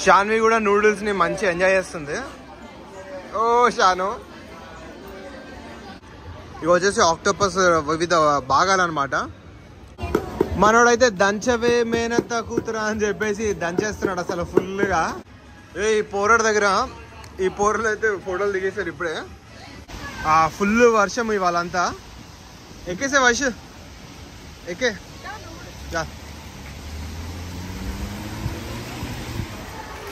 షాన్వి కూడా నూడిల్స్ ని మంచి ఎంజాయ్ చేస్తుంది. ఓ షాను, ఇవి వచ్చేసి ఆక్టోపస్ వివిధ భాగాలన్నమాట. మనోడైతే దంచవే మేనత్త కూతురా అని చెప్పేసి దంచేస్తున్నాడు అసలు ఫుల్గా. ఈ పోరడు దగ్గర ఈ పోరలు అయితే ఫోటోలు దిగేశారు ఇప్పుడే. ఫుల్ వర్షం ఇవాళంతా. ఎక్కేసే వైష్ ఎక్కే.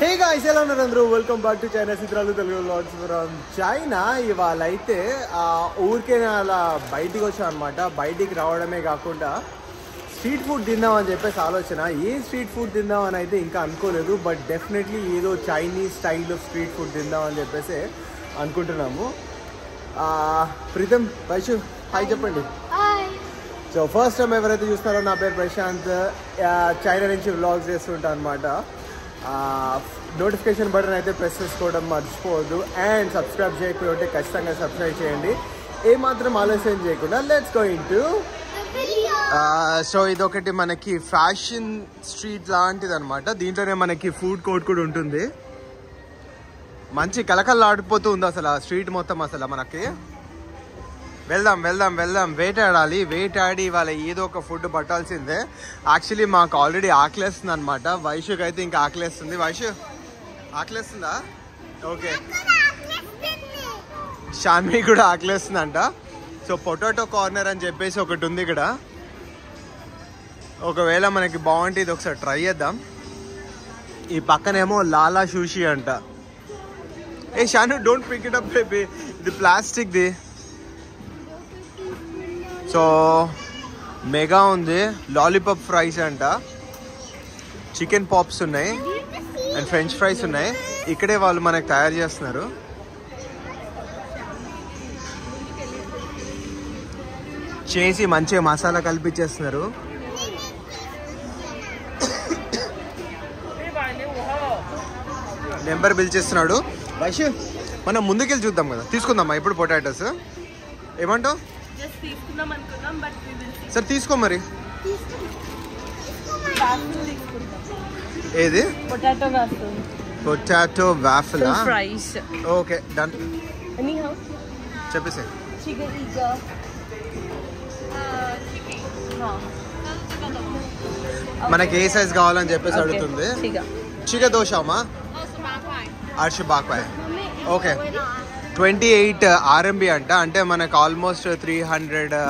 హే గాయ్స్, ఎలా ఉన్నారు అందరూ? వెల్కమ్ బ్యాక్ టు చైనా చిత్రాలు తెలుగు వ్లాగ్స్ ఫ్రమ్ చైనా. ఇవాళ అయితే ఊరికే అలా బయటికి వచ్చాం అనమాట. బయటికి రావడమే కాకుండా స్ట్రీట్ ఫుడ్ తిందామని చెప్పేసి ఆలోచన. ఏ స్ట్రీట్ ఫుడ్ తిందామని అయితే ఇంకా అనుకోలేదు, బట్ డెఫినెట్లీ ఏదో చైనీస్ స్టైల్లో స్ట్రీట్ ఫుడ్ తిందామని చెప్పేసి అనుకుంటున్నాము. ప్రీతం, వైషు హాయ్ చెప్పండి. సో ఫస్ట్ టైం ఎవరైతే చూస్తారో, నా పేరు ప్రశాంత్. చైనా నుంచి వ్లాగ్స్ చేస్తుంటాను అనమాట. నోటిఫికేషన్ బటన్ అయితే ప్రెస్ చేసుకోవడం మర్చిపోవద్దు. అండ్ సబ్స్క్రైబ్ చేయకపోతే ఖచ్చితంగా సబ్స్క్రైబ్ చేయండి. ఏమాత్రం ఆలస్యం చేయకుండా లెట్స్ గో ఇంటూ. సో ఇదొకటి మనకి ఫ్యాషన్ స్ట్రీట్ లాంటిది అనమాట. దీంట్లోనే మనకి ఫుడ్ కోర్ట్ కూడా ఉంటుంది. మంచి కలకల్లాడిపోతూ ఉంది అసలు ఆ స్ట్రీట్ మొత్తం. అసలు మనకి వెళ్దాం వెళ్దాం వెళ్దాం, వేటాడాలి. వేటాడి ఇవాళ ఏదో ఒక ఫుడ్ పట్టాల్సిందే. యాక్చువల్లీ మాకు ఆల్రెడీ ఆకలేస్తుంది అనమాట. వైషుకి అయితే ఇంకా ఆకలేస్తుంది. వైషు ఆకలేస్తుందా? ఓకే, షాన్వి కూడా ఆకలేస్తుందంట. సో పొటాటో కార్నర్ అని చెప్పేసి ఒకటి ఉంది ఇక్కడ. ఒకవేళ మనకి బాగుంటే ఇది ఒకసారి ట్రై చేద్దాం. ఈ పక్కనేమో లాలా షూషి అంట. ఏ Shanu, don't pick it up baby, ఇది ప్లాస్టిక్ ది. సో మెగా ఉంది. లాలీపాప్ ఫ్రైస్ అంట, చికెన్ పాప్స్ ఉన్నాయి అండ్ ఫ్రెంచ్ ఫ్రైస్ ఉన్నాయి. ఇక్కడే వాళ్ళు మనకు తయారు చేస్తున్నారు. చేసి మంచిగా మసాలా కల్పించేస్తున్నారు. నెంబర్ బిల్ చేస్తున్నాడు. వైషు, మనం ముందుకెళ్ళి చూద్దాం కదా, తీసుకుందామా ఇప్పుడు పొటాటోస్? ఏమంటావు? సరే తీసుకో మరి. ఏది? Potato waffle. ఓకే డన్, చెప్పేసి. మనకి ఏ సైజ్ కావాలని చెప్పేసి అడుగుతుంది. చికెన్ దోశమా? 28 ఓకే. 28 RMB అంట. అంటే మనకు ఆల్మోస్ట్ 300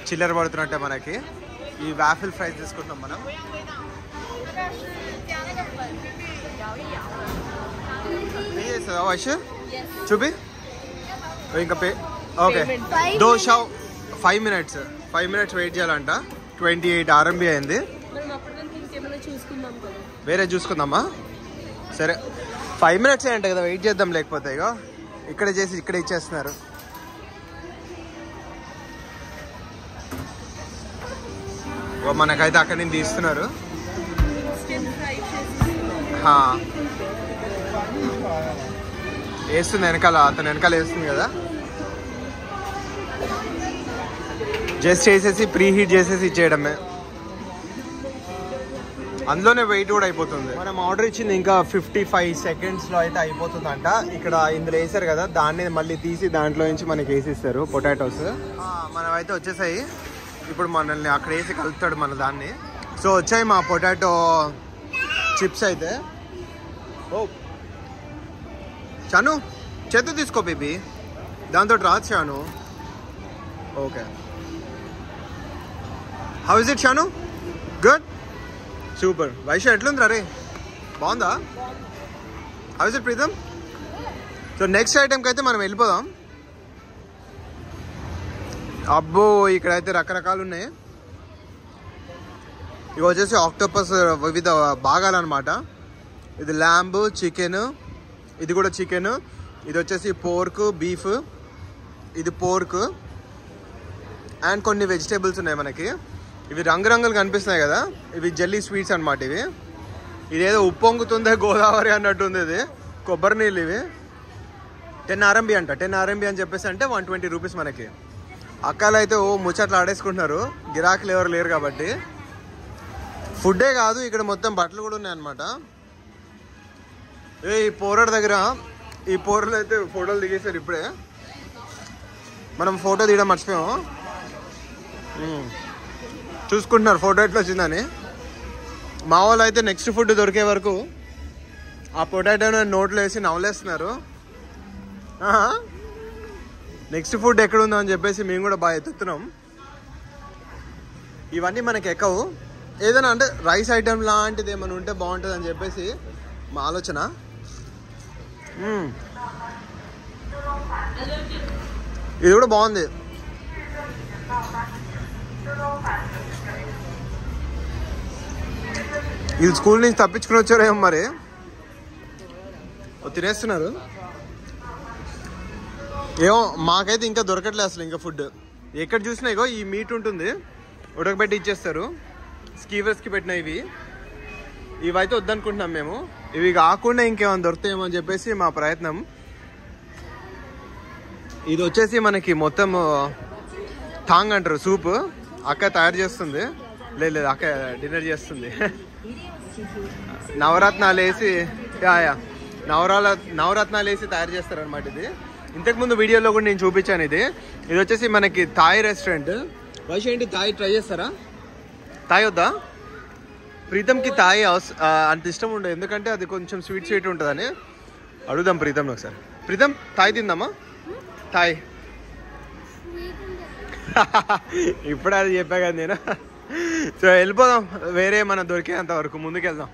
చిల్లర పడుతున్నట్టే మనకి. ఈ వాఫిల్ ఫ్రైస్ తీసుకుంటాం మనం. వైష్ చూపి ఇంకా పే. ఓకే, దోశ 5 minutes వెయిట్ చేయాలంట. 28 RMB అయింది. వేరే చూసుకుందామా? సరే 5 minutes అంట కదా, వెయిట్ చేద్దాం. లేకపోతే ఇక ఇక్కడ చేసి ఇక్కడ ఇచ్చేస్తున్నారు. మనకైతే అక్కడి నుంచి తీస్తున్నారు. వేస్తుంది వెనకాల, అతను వెనకాల వేస్తుంది కదా. జస్ట్ చేసేసి ప్రీ హీట్ చేసేసి ఇచ్చేయడమే. అందులోనే వెయిట్ కూడా అయిపోతుంది. మనం ఆర్డర్ ఇచ్చింది ఇంకా 55 secondsలో అయితే అయిపోతుందంట. ఇక్కడ ఇందులో వేసారు కదా, దాన్ని మళ్ళీ తీసి దాంట్లో నుంచి మనకి వేసిస్తారు పొటాటోస్. మనం అయితే వచ్చేసాయి. ఇప్పుడు మనల్ని అక్కడ వేసి కలుపుతాడు మన దాన్ని. సో వచ్చాయి మా పొటాటో చిప్స్ అయితే. ఓ చాను, చేతు తీసుకో బేబీ, దాంతో రాదు Chanu. Okay, how is it Shanu? Good, super. Vaishu ఎట్లుంది రే? బాగుందా? How is it Preetham? So next ఐటెంకి అయితే మనం వెళ్ళిపోదాం. అబ్బో, ఇక్కడైతే రకరకాలు ఉన్నాయి. ఇవి వచ్చేసి ఆక్టోపస్ వివిధ భాగాలు అనమాట. ఇది ల్యాంబ్, చికెన్, ఇది కూడా చికెన్. ఇది వచ్చేసి పోర్క్, బీఫ్, ఇది పోర్క్ అండ్ కొన్ని వెజిటేబుల్స్ ఉన్నాయి మనకి. ఇవి రంగురంగులు కనిపిస్తున్నాయి కదా, ఇవి జెల్లీ స్వీట్స్ అనమాట. ఇదేదో ఉప్పొంగుతుందే గోదావరి అన్నట్టుంది. ఇది కొబ్బరి నీళ్ళు. ఇవి 10 RMB అంట. 10 RMB అని చెప్పేసి అంటే 120 రూపీస్ మనకి. అక్కలు అయితే ఓ ముచ్చట్లు ఆడేసుకుంటున్నారు, గిరాకులు ఎవరు లేరు కాబట్టి. ఫుడ్డే కాదు, ఇక్కడ మొత్తం బట్టలు కూడా ఉన్నాయి అనమాట. ఈ పోరాడు దగ్గర ఈ పోరలు అయితే ఫోటోలు దిగేశారు ఇప్పుడే. మనం ఫోటో తీయడం మర్చిపోయాము. చూసుకుంటున్నారు ఫోటో ఎట్లా వచ్చిందని. మా వాళ్ళు అయితే నెక్స్ట్ ఫుడ్ దొరికే వరకు ఆ పొటాటోని నోట్లో వేసి నవ్వులేస్తున్నారు. నెక్స్ట్ ఫుడ్ ఎక్కడుందో అని చెప్పేసి మేము కూడా బాగా ఎత్తుతున్నాం. ఇవన్నీ మనకి ఎక్కవు. ఏదైనా అంటే రైస్ ఐటెం లాంటిది ఏమైనా ఉంటే బాగుంటుంది అని చెప్పేసి మా ఆలోచన. ఇది కూడా బాగుంది. ఇది స్కూల్ నుంచి తప్పించుకుని వచ్చారేమో మరి, తినేస్తున్నారు. ఏమో మాకైతే ఇంకా దొరకట్లేదు అసలు ఇంకా ఫుడ్. ఎక్కడ చూసినా ఇగో ఈ మీట్ ఉంటుంది, ఉడకబెట్టి ఇచ్చేస్తారు. స్కీవర్స్కి పెట్టిన ఇవైతే వద్దనుకుంటున్నాం మేము. ఇవి కాకుండా ఇంకేమైనా దొరుకుతాయేమో అని చెప్పేసి మా ప్రయత్నం. ఇది వచ్చేసి మనకి మొత్తం థాంగ్ అంటారు, సూప్. అక్క తయారు చేస్తుంది. లేదు అక్క డిన్నర్ చేస్తుంది. నవరత్నాలు వేసి నవరత్నాలు వేసి తయారు చేస్తారు అనమాట. ఇది ఇంతకుముందు వీడియోలో కూడా నేను చూపించాను. ఇది వచ్చేసి మనకి థాయ్ రెస్టారెంట్. వైష్ ఏంటి థాయ్ ట్రై చేస్తారా? థాయ్ వద్దా? ప్రీతంకి థాయ్ అంత ఇష్టం ఉండదు, ఎందుకంటే అది కొంచెం స్వీట్ ఉంటుందని. అడుగుదాం ప్రీతం ఒకసారి. ప్రీతం థాయ్ తిందామా? థాయ్ ఇప్పుడు అది చెప్పా కదా నేను. సో వెళ్ళిపోదాం, వేరే మనం దొరికేంత వరకు ముందుకెళ్దాం.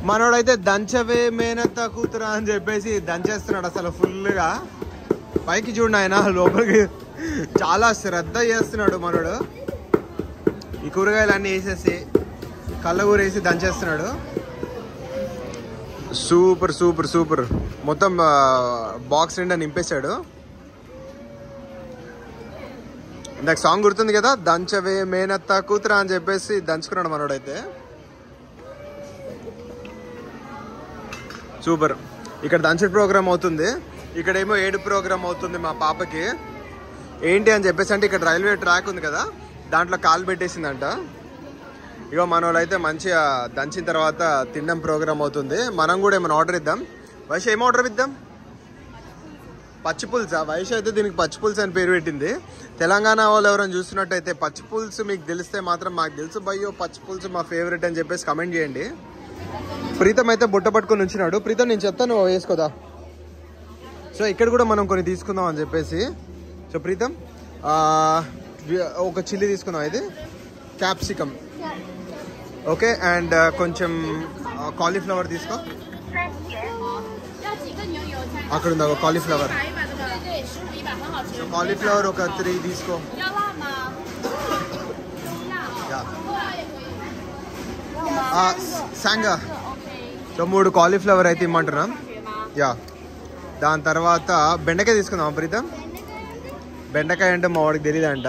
మనోడైతే దంచవే మేనత్త కూతురా అని చెప్పేసి దంచేస్తున్నాడు అసలు ఫుల్గా. పైకి చూడండి ఆయన, లోపలికి చాలా శ్రద్ధ చేస్తున్నాడు మనోడు. ఈ కూరగాయలు అన్నీ వేసేసి కళ్ళగూర వేసి దంచేస్తున్నాడు. Super super super. మొత్తం బాక్స్ నిండా నింపేశాడు. ఇందాక సాంగ్ గుర్తుంది కదా, దంచవే మేనత్త కూతురా అని చెప్పేసి దంచుకున్నాడు మనోడైతే. సూపర్. ఇక్కడ దంచడ్ ప్రోగ్రామ్ అవుతుంది, ఇక్కడేమో ఏడు ప్రోగ్రామ్ అవుతుంది మా పాపకి. ఏంటి అని చెప్పేసి అంటే ఇక్కడ రైల్వే ట్రాక్ ఉంది కదా, దాంట్లో కాలు పెట్టేసిందంట. ఇక మన వాళ్ళైతే మంచిగా దంచిన తర్వాత తినడం ప్రోగ్రామ్ అవుతుంది. మనం కూడా ఏమైనా ఆర్డర్ ఇద్దాం. వైష్ ఏం ఆర్డర్ ఇద్దాం? పచ్చిపులుసా? వైష్ అయితే దీనికి పచ్చిపులుసు అని పేరు పెట్టింది. తెలంగాణ వాళ్ళు ఎవరైనా చూస్తున్నట్టయితే పచ్చిపులుసు మీకు తెలిస్తే మాత్రం మాకు తెలుసు భయ్యో, పచ్చిపులుసు మా ఫేవరెట్ అని చెప్పేసి కమెంట్ చేయండి. ప్రీతం అయితే బుట్ట పట్టుకొని ఉంచినాడు. ప్రీతం నేను చెప్తాను వేసుకోదా. సో ఇక్కడ కూడా మనం కొన్ని తీసుకుందాం అని చెప్పేసి. సో ప్రీతం ఒక చిల్లీ తీసుకుందాం, ఇది క్యాప్సికమ్, ఓకే. అండ్ కొంచెం కాలీఫ్లవర్ తీసుకో. అక్కడ ఉంది ఒక కాలీఫ్లవర్. సో కాలీఫ్లవర్ ఒక 3 తీసుకో. సాంగా. సో 3 కాలీఫ్లవర్ అయితే ఇమ్మంటున్నాం. దాని తర్వాత బెండకాయ తీసుకుందాం ప్రీతం. బెండకాయ అంటే మా వాడికి తెలియదంట.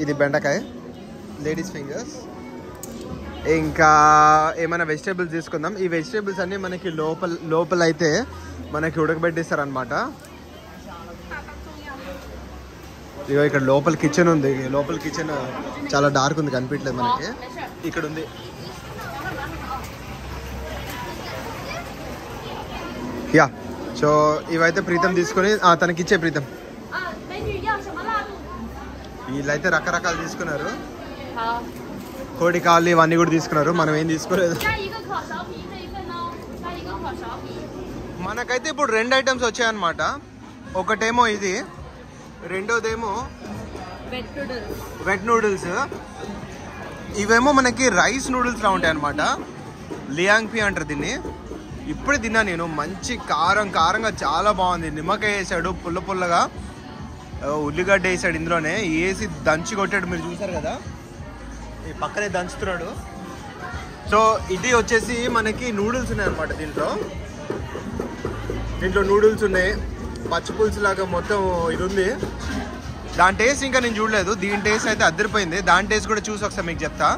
ఇది బెండకాయ, లేడీస్ ఫింగర్స్. ఇంకా ఏమైనా వెజిటేబుల్స్ తీసుకుందాం. ఈ వెజిటేబుల్స్ అన్నీ మనకి లోపల అయితే మనకి ఉడకబెట్టిస్తారు అనమాట. ఇక ఇక్కడ లోపల కిచెన్ ఉంది. లోపల కిచెన్ చాలా డార్క్ ఉంది, కనిపించలేదు మనకి. ఇక్కడ ఉంది. సో ఇవైతే ప్రీతం తీసుకొని తనకి ఇచ్చే. ప్రీతం వీళ్ళైతే రకరకాలు తీసుకున్నారు. కోడి కాళ్ళు ఇవన్నీ కూడా తీసుకున్నారు. మనం ఏం తీసుకోలేదు. మనకైతే ఇప్పుడు 2 ఐటమ్స్ వచ్చాయన్నమాట. ఒకటేమో ఇది, రెండోదేమో వెట్ నూడిల్స్. ఇవేమో మనకి రైస్ నూడిల్స్ లా ఉంటాయి అనమాట. లియాంగ్ పి అంటారు దీన్ని. ఇప్పుడే తిన్నా నేను. మంచి కారంగా చాలా బాగుంది. నిమ్మకాయ వేసాడు, పుల్లగా ఉల్లిగడ్డ వేసాడు. ఇందులోనే వేసి దంచి కొట్టాడు. మీరు చూసారు కదా, ఈ పక్కనే దంచుతున్నాడు. సో ఇది వచ్చేసి మనకి నూడిల్స్ ఉన్నాయి అనమాట. దీంట్లో నూడిల్స్ ఉన్నాయి, పచ్చిపులుసు లాగా మొత్తం ఇది ఉంది. దాని టేస్ట్ ఇంకా నేను చూడలేదు. దీని టేస్ట్ అయితే అద్దరిపోయింది. దాని టేస్ట్ కూడా చూసి ఒకసారి మీకు చెప్తా.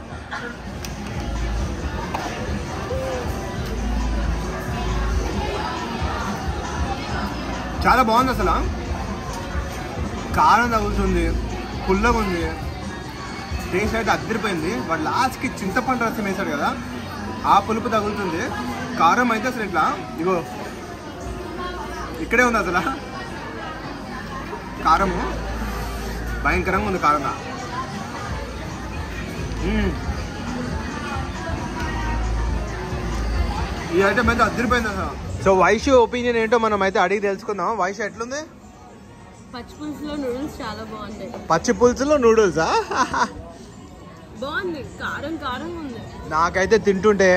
చాలా బాగుంది అసలు. కారం తగులుతుంది, పుల్లగా ఉంది. టేస్ట్ అయితే అద్దరిపోయింది. వాడు లాస్ట్కి చింతపండు రసం వేసాడు కదా, ఆ పులుపు తగులుతుంది. కారం అయితే అసలు ఇట్లా ఇగో ఇక్కడే ఉంది అసలు కారము భయంకరంగా ఉంది కారంగా. ఈ ఐటమ్ అయితే అదిరిపోయింది అసలు. సో వైషు ఒపీనియన్ ఏంటో మనం అయితే అడిగి తెలుసుకుందాం. వైషు ఎట్లుంది? పచ్చి పులుసులో నూడిల్స్ చాలా బాగుంటాయి. పచ్చి పులుసులో నూడిల్సా? బాగుంది, కారం కారం ఉంది. నాకైతే తింటుంటే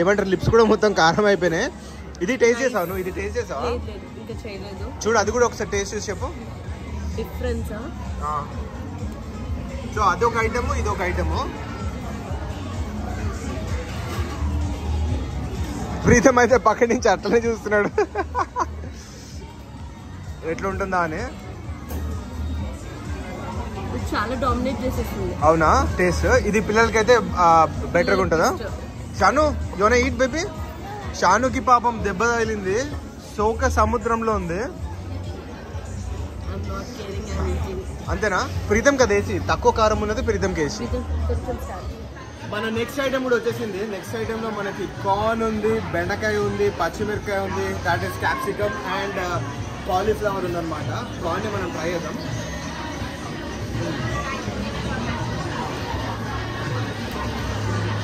ఏమంటారు లిప్స్ కూడా మొత్తం కారం అయిపోయినాయి. ఇది టేస్ట్ చేసావు నువ్వు? ఇది టేస్ట్ చేసావా? ఇంకా చేయలేదు. చూడు అది కూడా ఒకసారి టేస్ట్ చేసి చెప్పు డిఫరెన్సా. సో అదొక ఐటమ్, ఇదొక ఐటమ్. ప్రీతం అయితే పక్క నుంచి అట్లనే చూస్తున్నాడు ఎట్లుంటుందా అని. చాలా డామినేట్ చేసేస్తుంది. అవునా? టేస్ట్ ఇది పిల్లలకైతే బెటర్గా ఉంటుందా? షాను యోనా ఈట్ బేబీ. షానుకి పాపం దెబ్బ తగిలింది, సోక సముద్రంలో ఉంది. అంతేనా? ప్రీతం కదా వేసి తక్కువ కారం ఉన్నది ప్రీతంకి వేసి. మన నెక్స్ట్ ఐటమ్ కూడా వచ్చేసింది. నెక్స్ట్ ఐటమ్ లో మనకి కార్న్ ఉంది, బెండకాయ ఉంది, పచ్చిమిరకాయ ఉంది, that is capsicum and cauliflower ఉందన్నమాట. కార్న్ మనం ట్రై చేద్దాం.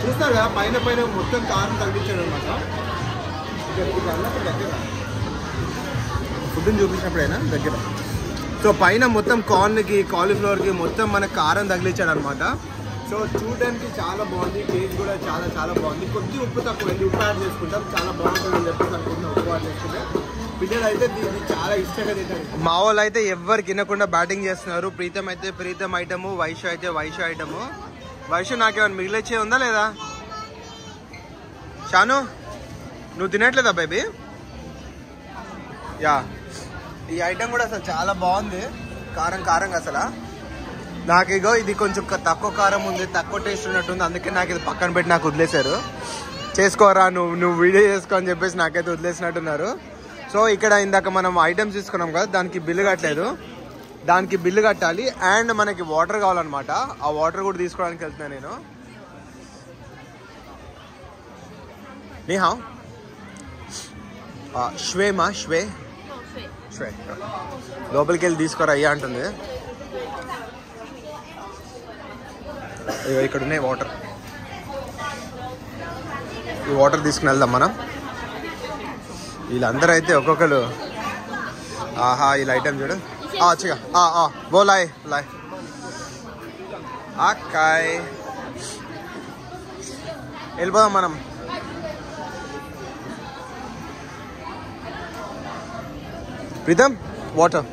చూస్తారు కదా పైన పైన మొత్తం కారం తగ్గించాడు అనమాట. దగ్గర ఫుడ్ని చూపించినప్పుడైనా దగ్గర. సో పైన మొత్తం కార్న్కి కాలీఫ్లవర్కి మొత్తం మన కారం తగిలించాడు అనమాట. సో చూడడానికి చాలా బాగుంది, టేస్ట్ కూడా చాలా చాలా బాగుంది. కొద్ది ఉప్పు తక్కువ, ఉప్పు యాడ్ చేసుకుంటాం, చాలా బాగుంటుంది అని చెప్పేసి అనుకుంటున్నాం. ఉప్పు యాడ్ చేసుకుంటే పిల్లలు అయితే దీన్ని చాలా ఇష్టంగా తింటారు. మా వాళ్ళు అయితే ఎవరు తినకుండా బ్యాటింగ్ చేస్తున్నారు. ప్రీతం అయితే ప్రీతం ఐటము, వైషు అయితే వైషు ఐటము. వైషు నాకేమైనా మిగిలిచ్చే ఉందా లేదా? షాను నువ్వు తినట్లేదా బేబీ? యా, ఈ ఐటమ్ కూడా అసలు చాలా బాగుంది, కారం కారంగా అసలు. నాకు ఇగో ఇది కొంచెం తక్కువ కారం ఉంది, తక్కువ టేస్ట్ ఉన్నట్టుంది, అందుకే నాకు ఇది పక్కన పెట్టి నాకు వదిలేశారు. చేసుకోరా నువ్వు వీడియో చేసుకో అని చెప్పేసి నాకైతే వదిలేసినట్టున్నారు. సో ఇక్కడ ఇందాక మనం ఐటమ్స్ తీసుకున్నాం కదా, దానికి బిల్లు కట్టలేదు, దానికి బిల్లు కట్టాలి. అండ్ మనకి వాటర్ కావాలన్నమాట, ఆ వాటర్ కూడా తీసుకోవడానికి వెళ్తున్నాను నేను. నీహా శ్వేమా శ్వే శ్వే లోపలికి వెళ్ళి తీసుకోరా అయ్యా అంటుంది. ఇక్కడ ఉన్నాయి వాటర్, ఈ వాటర్ తీసుకుని వెళ్దాం మనం. వీళ్ళందరూ అయితే ఒక్కొక్కరు ఆహా వీళ్ళ ఐటమ్ చూడు. బోలాయ్ లాయ్ అక్కాయ్ వెళ్ళిపోదాం మనం. Preetham water,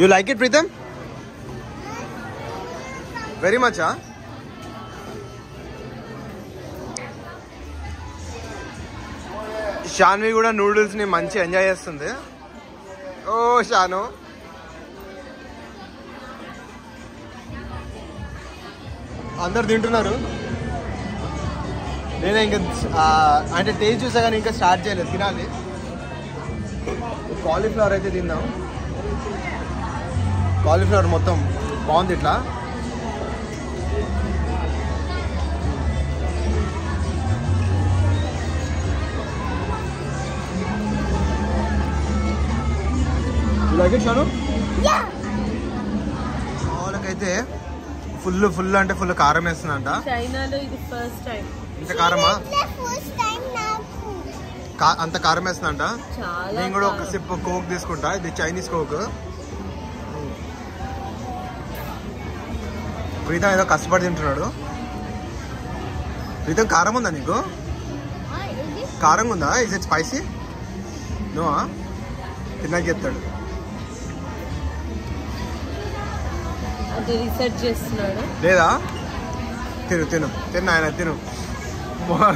you like it Preetham? Very much. Shanvi కూడా నూడిల్స్ ని మంచి ఎంజాయ్ చేస్తుంది. ఓ షాను, అందరు తింటున్నారు. నేనే ఇంకా అంటే టేస్ట్ చూసా కానీ ఇంకా స్టార్ట్ చేయలేదు, తినాలి. కాలీఫ్లవర్ అయితే తిందాం. కాలీఫ్లవర్ మొత్తం బాగుంది ఇట్లా. వాళ్ళకైతే ఫుల్ అంటే ఫుల్ కారం వేస్తుందంట. చైనాలో ఇది ఫస్ట్ టైం. ఇంత కారమా? అంత కారం వేస్తుందంట. నేను కూడా ఒక సిప్ కోక్ తీసుకుంటా, ఇది చైనీస్ కోక్. ప్రీతం ఏదో కష్టపడి తింటున్నాడు. ప్రీతం కారం ఉందా నీకు? కారం ఉందా? Is it spicy? నో, తిన్నాక చెప్తాడు. రీసెర్చ్ చేస్తున్నాడు లేదా? తిను తిను తిను ఆయన తిను.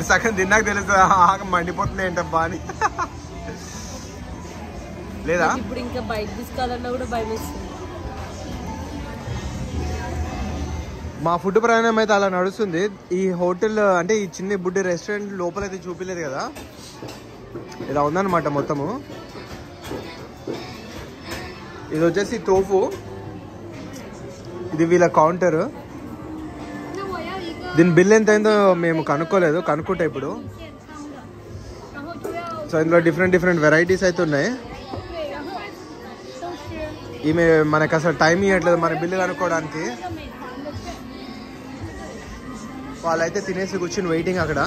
సగం తిన్నాక తెలుస్తుంది ఆగ మండిపోతుంది ఏంటబ్బా అని. లేదా? ఇప్పుడు ఇంకా బయట తీసుకోవాలన్నా కూడా భయం వేస్తుంది. మా ఫుడ్ ప్రయాణం అయితే అలా నడుస్తుంది. ఈ హోటల్ అంటే ఈ చిన్న బుడ్డి రెస్టారెంట్ లోపలైతే చూపించలేదు కదా, ఇలా ఉందన్నమాట మొత్తము. ఇది వచ్చేసి తోఫు, ఇది వీళ్ళ కౌంటర్. దీని బిల్ ఎంత అయిందో మేము కనుక్కోలేదు, కనుక్కుంటే ఇప్పుడు. సో ఇందులో డిఫరెంట్ వెరైటీస్ అయితే ఉన్నాయి. ఈమె మనకు అసలు టైం ఇవ్వట్లేదు మన బిల్లు కనుక్కోవడానికి. వాళ్ళైతే తినేసి కూర్చుని వెయిటింగ్ అక్కడ.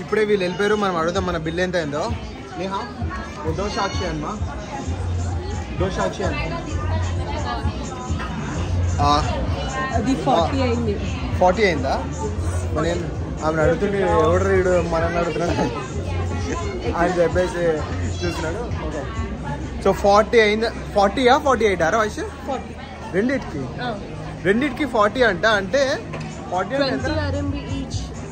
ఇప్పుడే వీళ్ళు వెళ్ళిపోయారు. మనం అడుగుదాం మన బిల్ ఎంత అయిందో. నేహా దో సాక్షి అమ్మా, దో సాక్షి అన్న. అది 40 అయింది. 40 అయిందా? నేను ఆమెను అడుగుతుంటే ఎవడు రీడు మనల్ని అడుగుతున్నాడు అని చెప్పేసి చూస్తున్నాడు. ఓకే, సో 40 అయిందా? 40యా 48 వయసు? 40 రెండిటికి 40 అంట. అంటే 40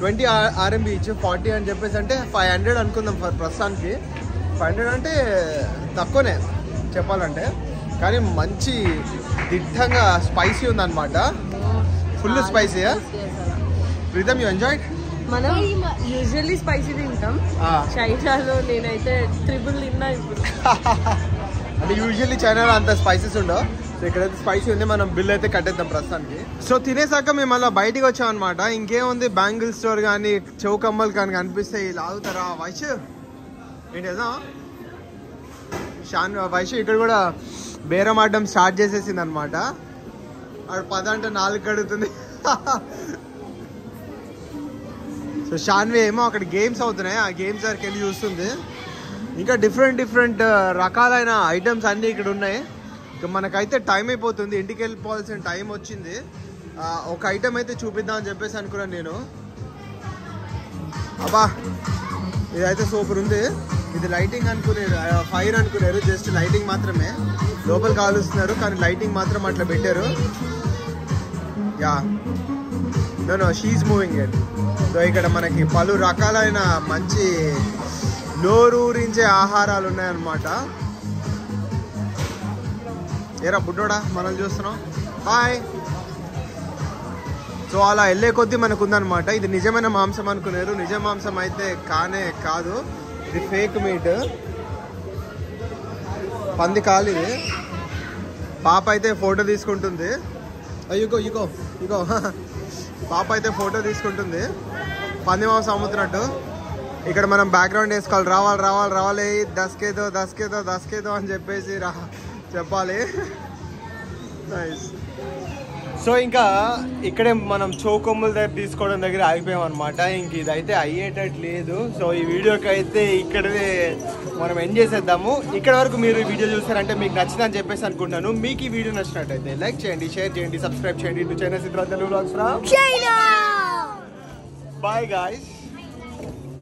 20 RMB ఈచ్. 40 అని చెప్పేసి అంటే 500 అనుకుందాం ప్రస్తుతానికి. 500 అంటే తక్కువనే చెప్పాలంటే, కానీ మంచి దిట్టంగా స్పైసీ ఉందన్నమాట. Full spicy. Preetham, you enjoyed? మనం యూజువల్లీ స్పైసీ తింటాం. చైనాలో నేనైతే ట్రిపుల్ తిన్నా ఇప్పుడు. అంటే యూజువల్లీ చైనాలో అంత స్పైసెస్ ఉండవు. సో ఇక్కడైతే స్పైసీ ఉంది. మనం బిల్ అయితే కట్టేద్దాం ప్రస్తుతానికి. సో తినేసాక మేము అలా బయటికి వచ్చాం అనమాట. ఇంకేముంది, బ్యాంగిల్ స్టోర్ కానీ చౌకమ్మలు కానీ కనిపిస్తే ఇలా ఆగుతారా వైష్ ఏంటి కదా షాన్ వైష్ ఇక్కడ కూడా బేరం ఆడడం స్టార్ట్ చేసేసింది అనమాట. ఆడు 10 అంటే 4 కడుగుతుంది. సో షాన్వి ఏమో అక్కడ గేమ్స్ అవుతున్నాయి, ఆ గేమ్స్ దగ్గరికి వెళ్ళి చూస్తుంది. ఇంకా డిఫరెంట్ రకాలైన ఐటమ్స్ అన్నీ ఇక్కడ ఉన్నాయి. ఇక మనకైతే టైం అయిపోతుంది, ఇంటికి వెళ్ళిపోవాల్సిన టైం వచ్చింది. ఒక ఐటమ్ అయితే చూపిద్దాం అని చెప్పేసి అనుకున్నాను నేను. అబ్బా ఇదైతే సూపర్ ఉంది. ఇది లైటింగ్ అనుకునేది, ఫైర్ అనుకున్నారు, జస్ట్ లైటింగ్ మాత్రమే. లోపల కాలుస్తున్నారు కానీ లైటింగ్ మాత్రం అట్లా పెట్టారు. Yeah no she's moving it. So ఇక్కడ మనకి పలు రకాలైన మంచి నోరూరించే ఆహారాలు ఉన్నాయన్నమాట. ఏరా బుడ్డోడా మనల్ని చూస్తున్నాం, హాయ్. సో అలా వెళ్ళే కొద్దీ మనకు ఉందన్నమాట. ఇది నిజమైన మాంసం అనుకున్నారు, నిజ మాంసం అయితే కానే కాదు, ఇది ఫేక్ మీట్. పంది కాలు ఇది. పాప అయితే ఫోటో తీసుకుంటుంది. ఇగో పాప అయితే ఫోటో తీసుకుంటుంది పంది మాంసం అమ్ముతున్నట్టు. ఇక్కడ మనం బ్యాక్గ్రౌండ్ వేసుకోవాలి, రావాలి దస్కేదో అని చెప్పేసి చెప్పాలి. నైస్. సో ఇంకా ఇక్కడే మనం చౌకొమ్ముల దగ్గర తీసుకోవడం దగ్గర ఆగిపోయాం అనమాట. ఇంక ఇదైతే అయ్యేటట్టు లేదు. సో ఈ వీడియోకి అయితే ఇక్కడే మనం ఎండ్ చేసేద్దాము. ఇక్కడ వరకు మీరు ఈ వీడియో చూస్తారంటే మీకు నచ్చిందని చెప్పేసి అనుకుంటున్నాను. మీకు ఈ వీడియో నచ్చినట్టయితే లైక్ చేయండి, షేర్ చేయండి, సబ్స్క్రైబ్ చేయండి. To China Siddhartha Telugu vlogs from China. Bye guys.